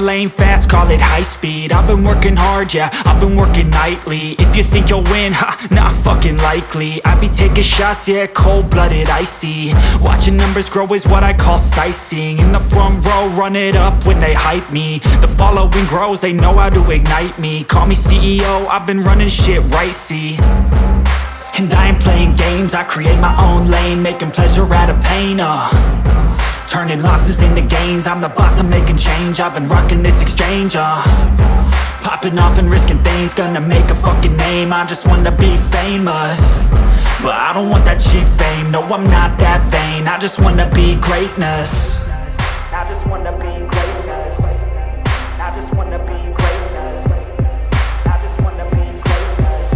lane fast, call it high speed. I've been working hard, yeah, I've been working nightly. If you think you'll win, ha, not fucking likely. I be taking shots, yeah, cold-blooded, icy. Watching numbers grow is what I call sightseeing. In the front row, run it up when they hype me. The following grows, they know how to ignite me. Call me CEO, I've been running shit right, see. And I ain't playing games, I create my own lane, making pleasure out of pain, turning losses into gains. I'm the boss, I'm making change. I've been rocking this exchange, popping off and risking things. Gonna make a fucking name, I just wanna be famous. But I don't want that cheap fame, no I'm not that vain. I just wanna be greatness. I just wanna be greatness. I just wanna be greatness. I just wanna be greatness.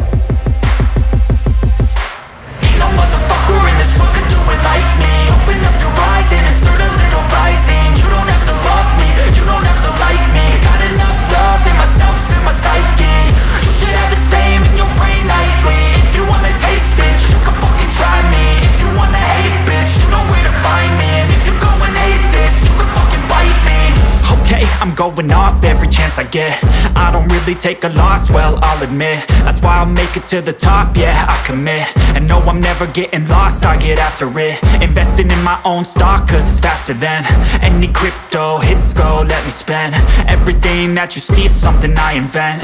Ain't no motherfucker in this world could do it like me. Open up your eyes and insert a little rising. You don't have to love me, you don't have to like me. Got enough love in myself, in my psyche. You should have the same in your brain nightly. If you wanna taste, bitch, you can fucking try me. If you wanna hate, bitch, you know where to find me. And if you go and hate this, you can fucking bite me. Okay, I'm going off every chance I get. I don't really take a loss, well, I'll admit. That's why I'll make it to the top, yeah, I commit. And no, I'm never getting lost, I get after it. Investing in my own stock, cause it's faster than any crypto hits go, let me spend. Everything that you see is something I invent.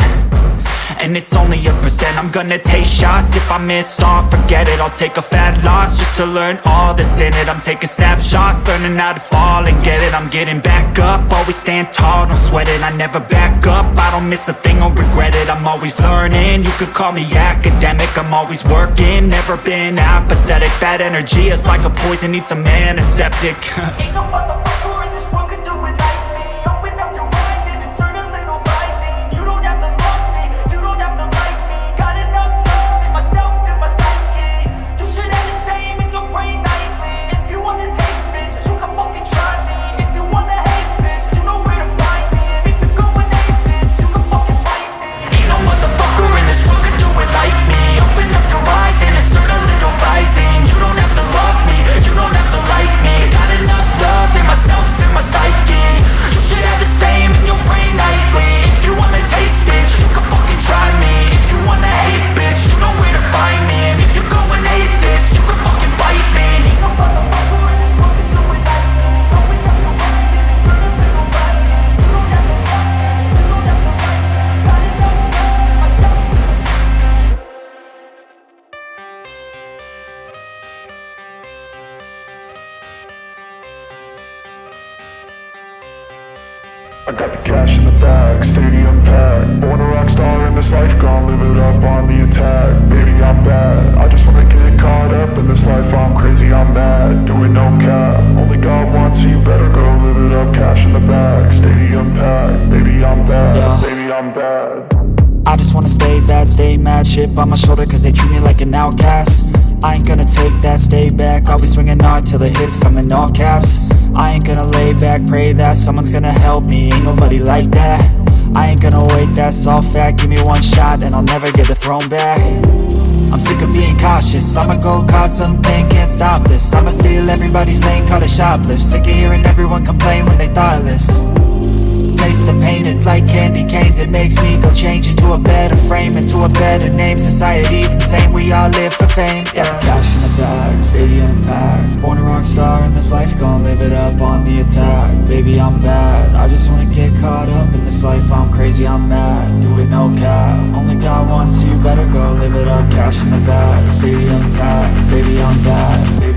And it's only a percent. I'm gonna take shots. If I miss all, forget it. I'll take a fat loss just to learn all that's in it. I'm taking snapshots, learning how to fall and get it. I'm getting back up, always stand tall, don't sweat it. I never back up, I don't miss a thing or regret it. I'm always learning, you could call me academic. I'm always working, never been apathetic. That energy is like a poison, needs some antiseptic. Ain't no motherfucker in this world could do it like me. Open up your eyes and insert a little rising. You don't have to love me, you don't have to like me. Got enough love in myself, in my psyche. You should have the same in your brain nightly. If you wanna taste, bitch, you can fucking try me. If you wanna hate, bitch, you know where to find me. And if you go and hate, bitch, you can fucking fight me. Ain't no motherfucker in this world could do it like me. Open up your eyes and insert a little rising. You don't have to love me, you don't have to like me. Got enough love in myself, in my psyche. You should have the same in your brain nightly. If you wanna taste, bitch, you can fucking try me. If you wanna hate, bitch, you know where to find me. And if you go and hate this, you can fucking bite me. Ain't no motherfucker in this world could do it like me. Open up your eyes and insert a little rising. You don't have to love me, you don't have to like me. Got enough love in myself. I got the cash in the bag, stadium packed. Born a rock star in this life, gon' live it up on the attack. Baby, I'm bad, I just wanna get caught up in this life. I'm crazy, I'm mad, doing no cap. Only God wants, so you better go live it up. Cash in the bag, stadium packed. Baby, I'm bad, Yeah. baby, I'm bad. I just wanna stay bad, stay mad. Chip on my shoulder cause they treat me like an outcast. I ain't gonna take that, stay back. I'll be swinging hard till the hits come in all caps. I ain't gonna lay back, pray that someone's gonna help me. Ain't nobody like that. I ain't gonna wait, that's all fact. Give me one shot and I'll never get the throne back. I'm sick of being cautious, I'ma go cause something, can't stop this. I'ma steal everybody's lane, call it shoplift. Sick of hearing everyone complain when they thoughtless. Taste the pain, it's like candy canes. It makes me go change into a better frame, into a better name. Society's insane, we all live for fame, yeah. Cash in the bag, stadium packed. Born a rock star in this life, gon' live it up on the attack. Baby, I'm bad, I just wanna get caught up in this life. I'm crazy, I'm mad, do it no cap. Only God wants, so you better go live it up. Cash in the bag, stadium packed. Baby, I'm bad, baby.